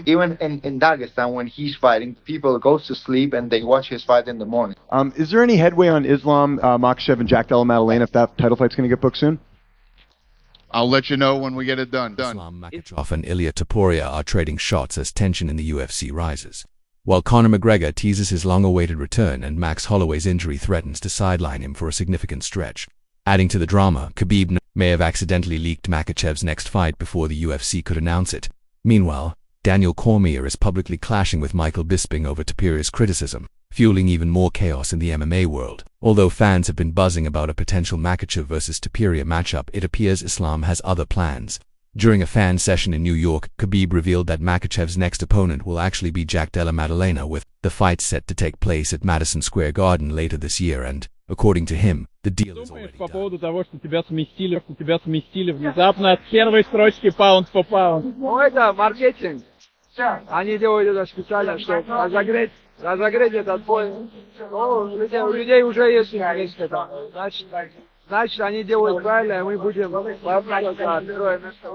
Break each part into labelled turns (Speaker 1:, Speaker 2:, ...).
Speaker 1: Even in Dagestan, when he's fighting, people goes to sleep and they watch his fight in the morning.
Speaker 2: Is there any headway on Islam Makhachev and Jack Della Maddalena if that title fight's going to get booked soon?
Speaker 3: I'll let you know when we get it done.
Speaker 4: Islam Makhachev and Ilia Topuria are trading shots as tension in the UFC rises. While Conor McGregor teases his long-awaited return and Max Holloway's injury threatens to sideline him for a significant stretch. Adding to the drama, Khabib may have accidentally leaked Makhachev's next fight before the UFC could announce it. Meanwhile, Daniel Cormier is publicly clashing with Michael Bisping over Topuria's criticism, fueling even more chaos in the MMA world. Although fans have been buzzing about a potential Makhachev versus Topuria matchup, it appears Islam has other plans. During a fan session in New York, Khabib revealed that Makhachev's next opponent will actually be Jack Della Maddalena, with the fight set to take place at Madison Square Garden later this year, and, according to him, the deal is already
Speaker 5: по
Speaker 4: done.
Speaker 5: поводу того, что тебя сместили внезапно от первой строчки pound for pound.
Speaker 6: Ну это маркетинг. Они делают это специально, чтобы разогреть этот бой. Ну, у людей уже есть интерес к этому. Значит, они делают правильно, и мы будем бороться за первое место.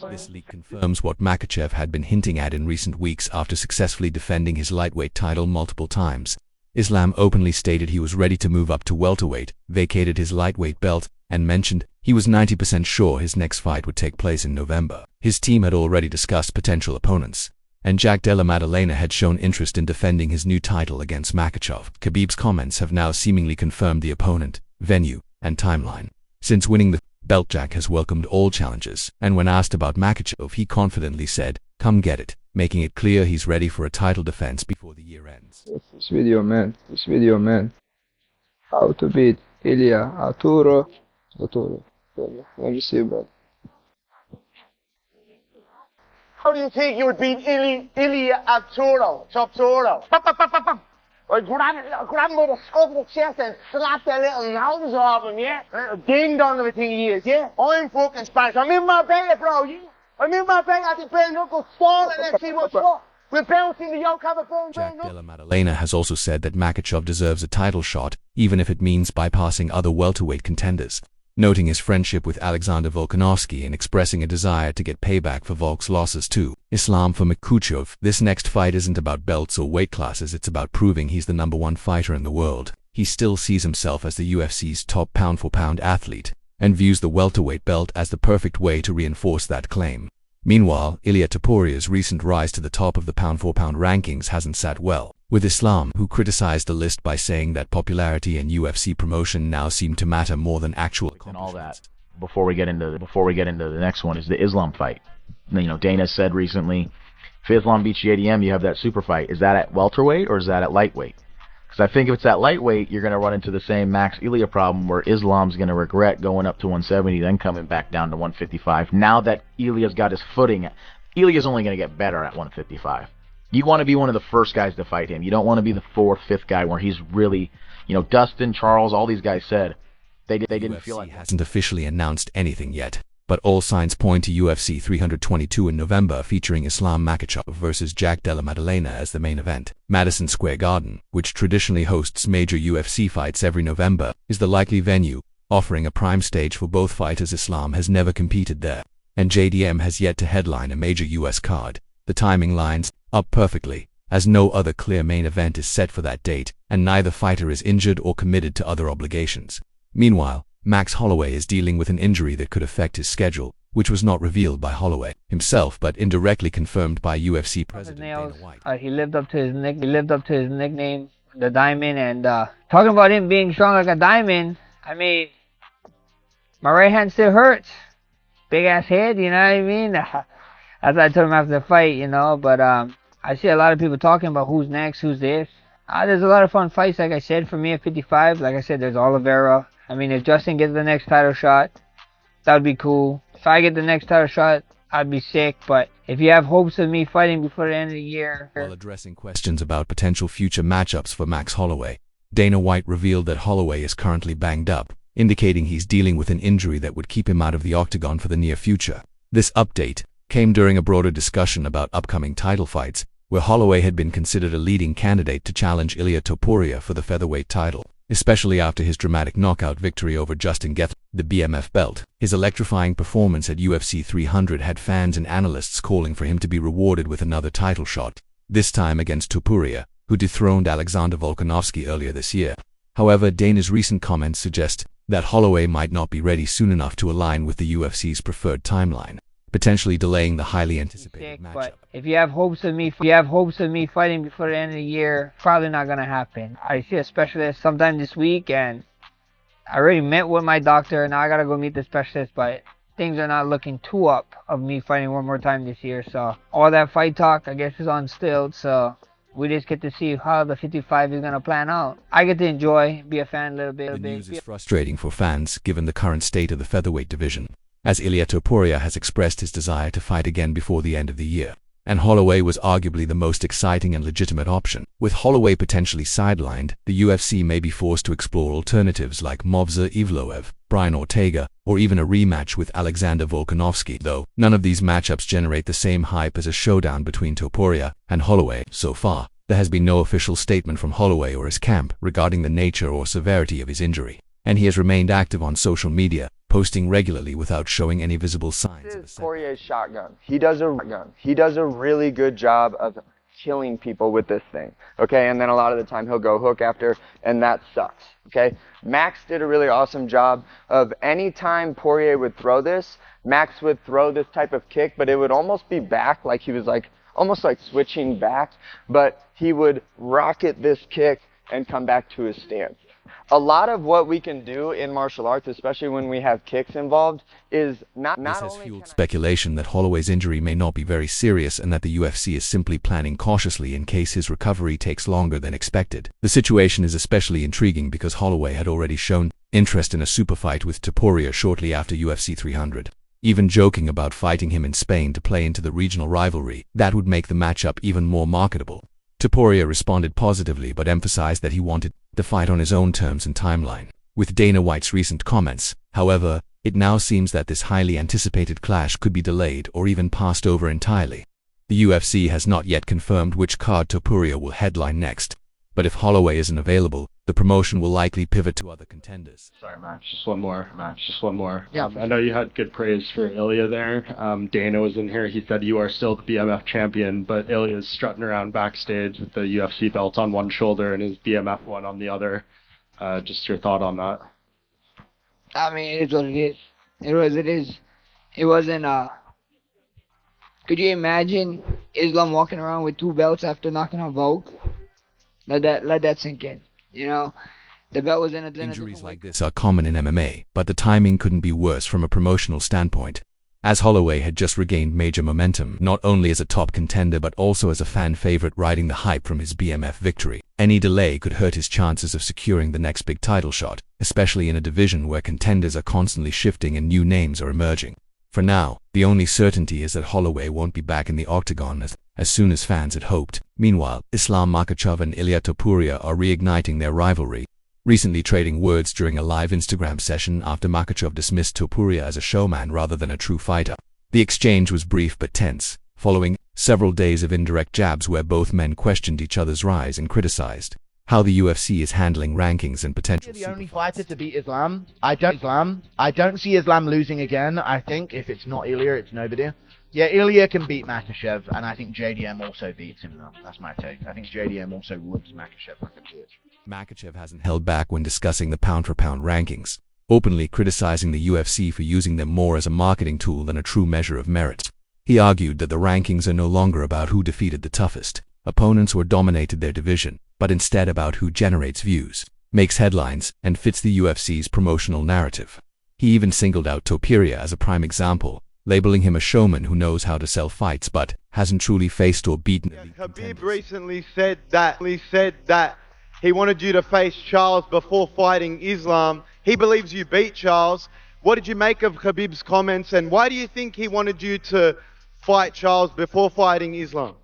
Speaker 4: This leak confirms what Makhachev had been hinting at in recent weeks after successfully defending his lightweight title multiple times. Islam openly stated he was ready to move up to welterweight, vacated his lightweight belt, and mentioned he was 90% sure his next fight would take place in November. His team had already discussed potential opponents, and Jack Della Maddalena had shown interest in defending his new title against Makhachev. Khabib's comments have now seemingly confirmed the opponent, venue, and timeline. Since winning the belt, Jack has welcomed all challenges, and when asked about Makhachev, he confidently said, "Come get it," making it clear he's ready for a title defense before the year ends.
Speaker 6: This video, man. How to beat Ilia Topuria. Let me see, bro.
Speaker 7: How do you think you would beat Ilia Topuria? Or grab him with a scope of the chest and slap that little nose off him, yeah? Ding dong everything he is, yeah? I'm fucking Spanish. I'm in my bed, bro, yeah? I'm in my bed, I think bare knuckles fall and let's see what's what. We're bouncing the yoke, have a bone,
Speaker 4: Jack Della Maddalena has also said that Makhachev deserves a title shot, even if it means bypassing other welterweight contenders, noting his friendship with Alexander Volkanovski and expressing a desire to get payback for Volk's losses too. Islam for Makhachev, this next fight isn't about belts or weight classes, it's about proving he's the #1 fighter in the world. He still sees himself as the UFC's top pound-for-pound athlete, and views the welterweight belt as the perfect way to reinforce that claim. Meanwhile, Ilia Topuria's recent rise to the top of the pound-for-pound rankings hasn't sat well, with Islam, who criticized the list by saying that popularity and UFC promotion now seem to matter more than actual accomplishments.
Speaker 8: And all that. Before we get into the next one is the Islam fight. You know, Dana said recently, if Islam beats JDM, you have that super fight. Is that at welterweight or is that at lightweight? Because I think if it's at lightweight, you're going to run into the same Max Ilia problem where Islam's going to regret going up to 170, then coming back down to 155. Now that Ilia's got his footing, Ilia's only going to get better at 155. You want to be one of the first guys to fight him. You don't want to be the 4th, 5th guy where he's really, you know, Dustin, Charles, all these guys said they didn't feel like
Speaker 4: UFC hasn't officially announced anything yet, but all signs point to UFC 322 in November, featuring Islam Makhachev versus Jack Della Maddalena as the main event. Madison Square Garden, which traditionally hosts major UFC fights every November, is the likely venue, offering a prime stage for both fighters. Islam has never competed there, and JDM has yet to headline a major US card. The timing lines up perfectly, as no other clear main event is set for that date, and neither fighter is injured or committed to other obligations. Meanwhile, Max Holloway is dealing with an injury that could affect his schedule, which was not revealed by Holloway himself but indirectly confirmed by UFC President Dana White.
Speaker 9: He lived up to his nickname, the Diamond, and talking about him being strong like a diamond, I mean, my right hand still hurts. Big ass head, you know what I mean? As I told him after the fight, you know, but I see a lot of people talking about who's next, who's this. There's a lot of fun fights, like I said, for me at 55. Like I said, there's Oliveira. I mean, if Justin gets the next title shot, that would be cool. If I get the next title shot, I'd be sick. But if you have hopes of me fighting before the end of the year...
Speaker 4: While addressing questions about potential future matchups for Max Holloway, Dana White revealed that Holloway is currently banged up, indicating he's dealing with an injury that would keep him out of the octagon for the near future. This update came during a broader discussion about upcoming title fights, where Holloway had been considered a leading candidate to challenge Ilia Topuria for the featherweight title. especially after his dramatic knockout victory over Justin Gaethje, the BMF belt. His electrifying performance at UFC 300 had fans and analysts calling for him to be rewarded with another title shot, this time against Topuria, who dethroned Alexander Volkanovski earlier this year. However, Dana's recent comments suggest that Holloway might not be ready soon enough to align with the UFC's preferred timeline, potentially delaying the highly anticipated matchup.
Speaker 9: But if you have hopes of me fighting before the end of the year, probably not gonna happen. I see a specialist sometime this week, and I already met with my doctor. Now I gotta go meet the specialist, but things are not looking too up of me fighting one more time this year. So all that fight talk, I guess, is on stilts. So we just get to see how the 55 is gonna plan out. I get to enjoy, be a fan a little bit.
Speaker 4: The news is frustrating for fans given the current state of the featherweight division, as Ilia Topuria has expressed his desire to fight again before the end of the year, and Holloway was arguably the most exciting and legitimate option. With Holloway potentially sidelined, the UFC may be forced to explore alternatives like Movsar Evloev, Brian Ortega, or even a rematch with Alexander Volkanovski, though none of these matchups generate the same hype as a showdown between Topuria and Holloway. So far, there has been no official statement from Holloway or his camp regarding the nature or severity of his injury, and he has remained active on social media, posting regularly without showing any visible signs of a setback.
Speaker 10: Poirier's shotgun. He does a really good job of killing people with this thing, okay? And then a lot of the time he'll go hook after, and that sucks, okay? Max did a really awesome job of any time Poirier would throw this, Max would throw this type of kick, but it would almost be back, like he was almost like switching back, but he would rocket this kick and come back to his stance. A lot of what we can do in martial arts, especially when we have kicks involved, is not
Speaker 4: This has fueled speculation that Holloway's injury may not be very serious and that the UFC is simply planning cautiously in case his recovery takes longer than expected. The situation is especially intriguing because Holloway had already shown interest in a super fight with Topuria shortly after UFC 300, even joking about fighting him in Spain to play into the regional rivalry. That would make the matchup even more marketable. Topuria responded positively but emphasized that he wanted to fight on his own terms and timeline. With Dana White's recent comments, however, it now seems that this highly anticipated clash could be delayed or even passed over entirely. The UFC has not yet confirmed which card Topuria will headline next, but if Holloway isn't available, the promotion will likely pivot to other contenders.
Speaker 11: Sorry, Max, just one more. Yeah. I know you had good praise for Ilia there. Dana was in here. He said you are still the BMF champion, but Ilia's strutting around backstage with the UFC belt on one shoulder and his BMF one on the other. Just your thought on that.
Speaker 6: I mean, it is what it is. It was, it is. It wasn't, could you imagine Islam walking around with 2 belts after knocking out Volk? Let that sink in. You know, the belt was in a
Speaker 4: Injuries like this are common in MMA, but the timing couldn't be worse from a promotional standpoint, as Holloway had just regained major momentum, not only as a top contender but also as a fan favorite riding the hype from his BMF victory. Any delay could hurt his chances of securing the next big title shot, especially in a division where contenders are constantly shifting and new names are emerging. For now, the only certainty is that Holloway won't be back in the octagon as soon as fans had hoped. Meanwhile, Islam Makhachev and Ilia Topuria are reigniting their rivalry, recently trading words during a live Instagram session after Makhachev dismissed Topuria as a showman rather than a true fighter. The exchange was brief but tense, following several days of indirect jabs where both men questioned each other's rise and criticized how the UFC is handling rankings and potential
Speaker 7: The only fighter to beat Islam. I don't see Islam losing again. I think if it's not Ilia, it's nobody. Yeah, Ilia can beat Makhachev, and I think JDM also beats him, though. That's my take. I think JDM also whoops Makhachev like a bitch.
Speaker 4: Makhachev hasn't held back when discussing the pound-for-pound rankings, openly criticizing the UFC for using them more as a marketing tool than a true measure of merit. He argued that the rankings are no longer about who defeated the toughest opponents or dominated their division, but instead about who generates views, makes headlines, and fits the UFC's promotional narrative. He even singled out Topuria as a prime example, labeling him a showman who knows how to sell fights but hasn't truly faced or beaten elite contenders.
Speaker 12: Khabib recently said that he wanted you to face Charles before fighting Islam. He believes you beat Charles. What did you make of Khabib's comments, and why do you think he wanted you to fight Charles before fighting Islam?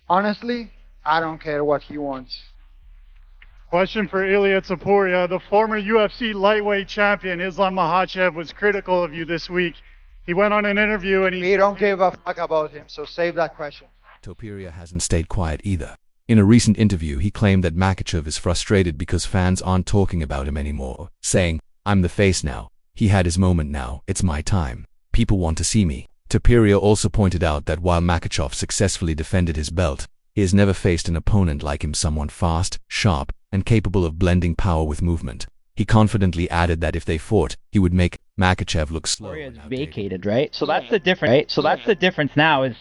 Speaker 13: Honestly, I don't care what he wants.
Speaker 14: Question for Ilia Topuria. The former UFC lightweight champion Islam Makhachev was critical of you this week. He went on an interview and
Speaker 13: We don't give a fuck about him, so save that question.
Speaker 4: Topuria hasn't stayed quiet either. In a recent interview, he claimed that Makhachev is frustrated because fans aren't talking about him anymore, saying, "I'm the face now. He had his moment now. It's my time. People want to see me." Topuria also pointed out that while Makhachev successfully defended his belt, he has never faced an opponent like him, someone fast, sharp, and capable of blending power with movement. He confidently added that if they fought, he would make Makhachev look slow.
Speaker 15: Topuria is vacated, right? So that's the difference, right? So that's the difference now is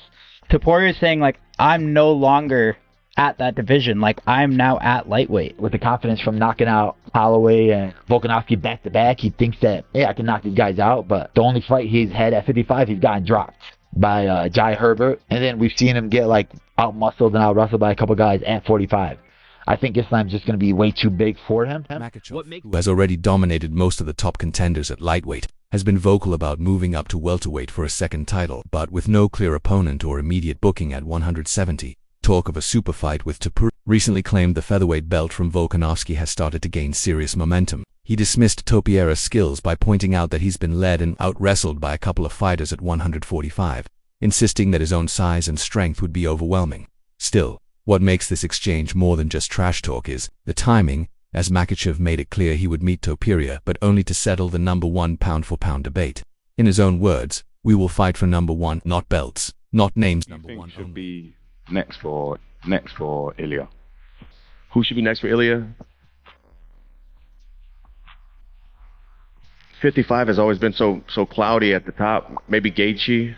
Speaker 15: Topuria is saying, like, I'm no longer at that division. Like, I'm now at lightweight.
Speaker 8: With the confidence from knocking out Holloway and Volkanovski back-to-back, he thinks that, hey, I can knock these guys out. But the only fight he's had at 55, he's gotten dropped by Jai Herbert. And then we've seen him get, like, out-muscled and out-wrestled by a couple guys at 45. I think Islam's just going to be way too big for him.
Speaker 4: Makhachev, who has already dominated most of the top contenders at lightweight, has been vocal about moving up to welterweight for a second title, but with no clear opponent or immediate booking at 170. Talk of a super fight with Topuria recently claimed the featherweight belt from Volkanovski has started to gain serious momentum. He dismissed Topuria's skills by pointing out that he's been led and out-wrestled by a couple of fighters at 145, insisting that his own size and strength would be overwhelming. Still, what makes this exchange more than just trash talk is the timing, as Makhachev made it clear he would meet Topuria, but only to settle the #1 pound-for-pound debate. In his own words, "We will fight for #1, not belts, not names #1
Speaker 16: should be next for Ilia. Who should be next for Ilia? 55 has always been so cloudy at the top. Maybe Gaethje.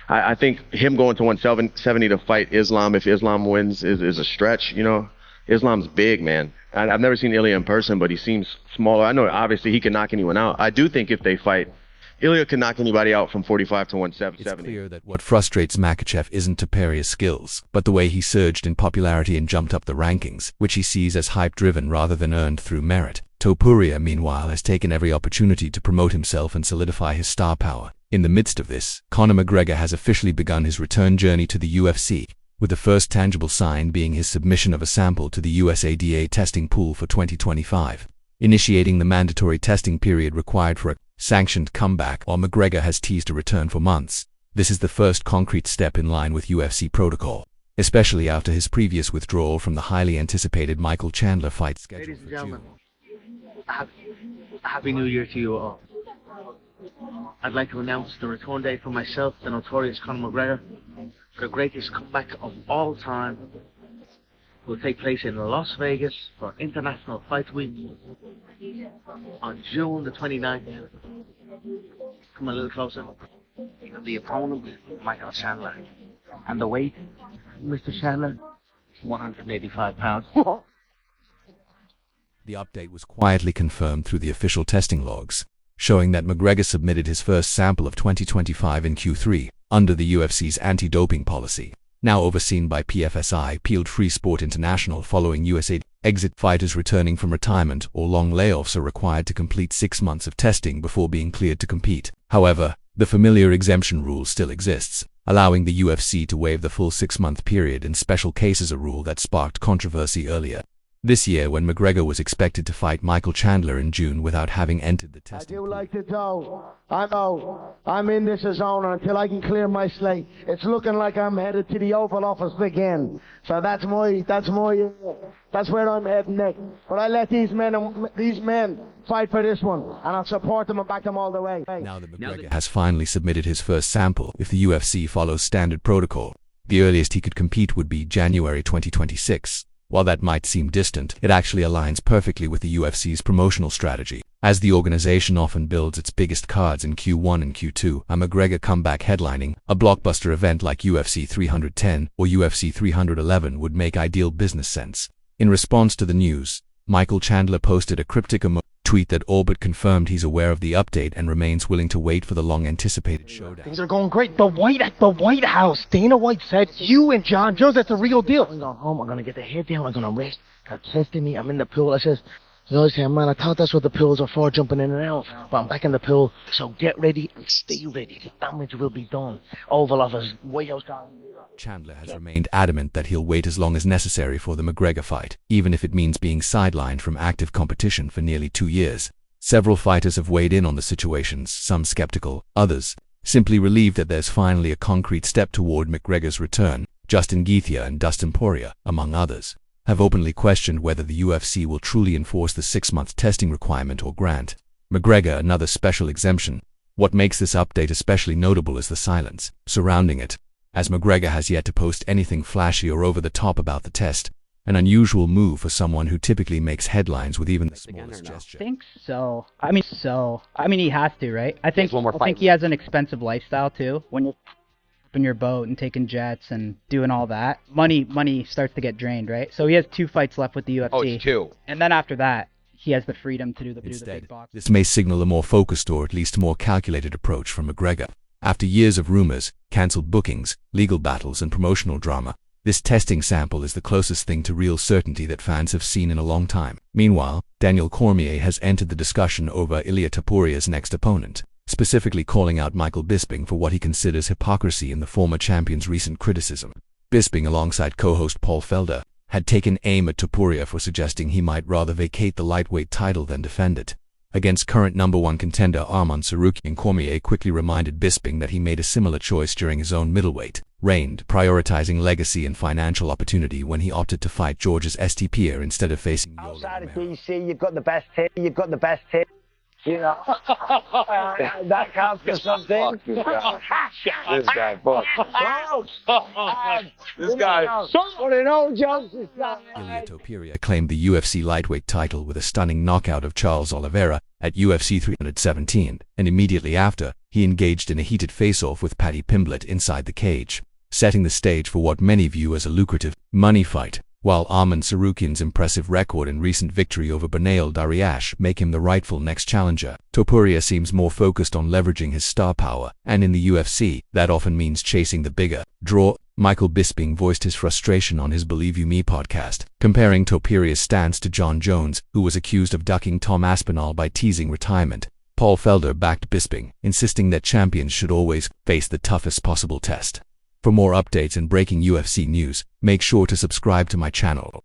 Speaker 16: I think him going to 170 to fight Islam, if Islam wins, is a stretch. You know, Islam's big, man. I've never seen Ilia in person, but he seems smaller. I know obviously he can knock anyone out. I do think if they fight, Ilia can knock anybody out from 45 to 170.
Speaker 4: It's clear that what frustrates Makhachev isn't Topuria's skills, but the way he surged in popularity and jumped up the rankings, which he sees as hype-driven rather than earned through merit. Topuria, meanwhile, has taken every opportunity to promote himself and solidify his star power. In the midst of this, Conor McGregor has officially begun his return journey to the UFC, with the first tangible sign being his submission of a sample to the USADA testing pool for 2025, initiating the mandatory testing period required for a sanctioned comeback, while McGregor has teased a return for months. This is the first concrete step in line with UFC protocol, especially after his previous withdrawal from the highly anticipated Michael Chandler fight scheduled
Speaker 17: Ladies and
Speaker 4: for
Speaker 17: gentlemen,
Speaker 4: June.
Speaker 17: Happy New Year to you all. I'd like to announce the return date for myself, the notorious Conor McGregor. The greatest comeback of all time will take place in Las Vegas for International Fight Week on June the 29th. Come a little closer. And the opponent, Michael Chandler. And the weight, Mr. Chandler, 185 pounds.
Speaker 4: The update was quietly confirmed through the official testing logs, showing that McGregor submitted his first sample of 2025 in Q3 under the UFC's anti-doping policy, now overseen by PFSI, Peeled Free Sport International. Following USA exit, fighters returning from retirement or long layoffs are required to complete 6 months of testing before being cleared to compete. However, the familiar exemption rule still exists, allowing the UFC to waive the full 6-month period in special cases, a rule that sparked controversy earlier this year when McGregor was expected to fight Michael Chandler in June without having entered the testing.
Speaker 7: I do like to know. I know. I'm in this zone until I can clear my slate. It's looking like I'm headed to the Oval Office again. So that's where I'm heading next. But I let these men fight for this one, and I'll support them and back them all the way.
Speaker 4: Now that McGregor has finally submitted his first sample, if the UFC follows standard protocol, the earliest he could compete would be January 2026. While that might seem distant, it actually aligns perfectly with the UFC's promotional strategy, as the organization often builds its biggest cards in Q1 and Q2, a McGregor comeback headlining a blockbuster event like UFC 310 or UFC 311 would make ideal business sense. In response to the news, Michael Chandler posted a cryptic tweet that all but confirmed he's aware of the update and remains willing to wait for the long-anticipated showdown.
Speaker 7: Things are going great. The White House, Dana White said, you and John Jones, that's a real deal. I'm going home. I'm going to get the head down. I'm going to rest. They're testing me. I'm in the pool. I says, man, I thought that's what the pills are for, jumping in and out. But I'm back in the pool. So get ready and stay ready. The damage will be done. Oval Office, White House.
Speaker 4: Chandler has remained adamant that he'll wait as long as necessary for the McGregor fight, even if it means being sidelined from active competition for nearly 2 years. Several fighters have weighed in on the situations, some skeptical, others simply relieved that there's finally a concrete step toward McGregor's return. Justin Gaethje and Dustin Poirier, among others, have openly questioned whether the UFC will truly enforce the 6-month testing requirement or grant McGregor another special exemption. What makes this update especially notable is the silence surrounding it, as McGregor has yet to post anything flashy or over the top about the test, an unusual move for someone who typically makes headlines with even the smallest gesture.
Speaker 15: I think so. I mean, he has to, right? I think he has an expensive lifestyle too. When you're up in your boat and taking jets and doing all that, money starts to get drained, right? So he has 2 fights left with the UFC.
Speaker 18: Oh, it's 2.
Speaker 15: And then after that, he has the freedom to do the big box.
Speaker 4: This may signal a more focused or at least more calculated approach from McGregor. After years of rumors, cancelled bookings, legal battles, and promotional drama, this testing sample is the closest thing to real certainty that fans have seen in a long time. Meanwhile, Daniel Cormier has entered the discussion over Ilia Topuria's next opponent, specifically calling out Michael Bisping for what he considers hypocrisy in the former champion's recent criticism. Bisping, alongside co-host Paul Felder, had taken aim at Topuria for suggesting he might rather vacate the lightweight title than defend it. Against current #1 contender Arman Tsarukyan, Cormier quickly reminded Bisping that he made a similar choice during his own middleweight reign, prioritizing legacy and financial opportunity when he opted to fight George's Stipe instead of facing
Speaker 7: Outside of DC, you've got the best hit. You've got the best hit. You know, that counts for something.
Speaker 18: This guy, boy. This guy.
Speaker 7: Somebody knows Johnson.
Speaker 4: Ilia Topuria claimed the UFC lightweight title with a stunning knockout of Charles Oliveira at UFC 317, and immediately after, he engaged in a heated face-off with Paddy Pimblett inside the cage, setting the stage for what many view as a lucrative money fight. While Arman Tsarukyan's impressive record and recent victory over Beneil Dariush make him the rightful next challenger, Topuria seems more focused on leveraging his star power, and in the UFC, that often means chasing the bigger draw. Michael Bisping voiced his frustration on his Believe You Me podcast, comparing Topuria's stance to John Jones, who was accused of ducking Tom Aspinall by teasing retirement. Paul Felder backed Bisping, insisting that champions should always face the toughest possible test. For more updates and breaking UFC news, make sure to subscribe to my channel.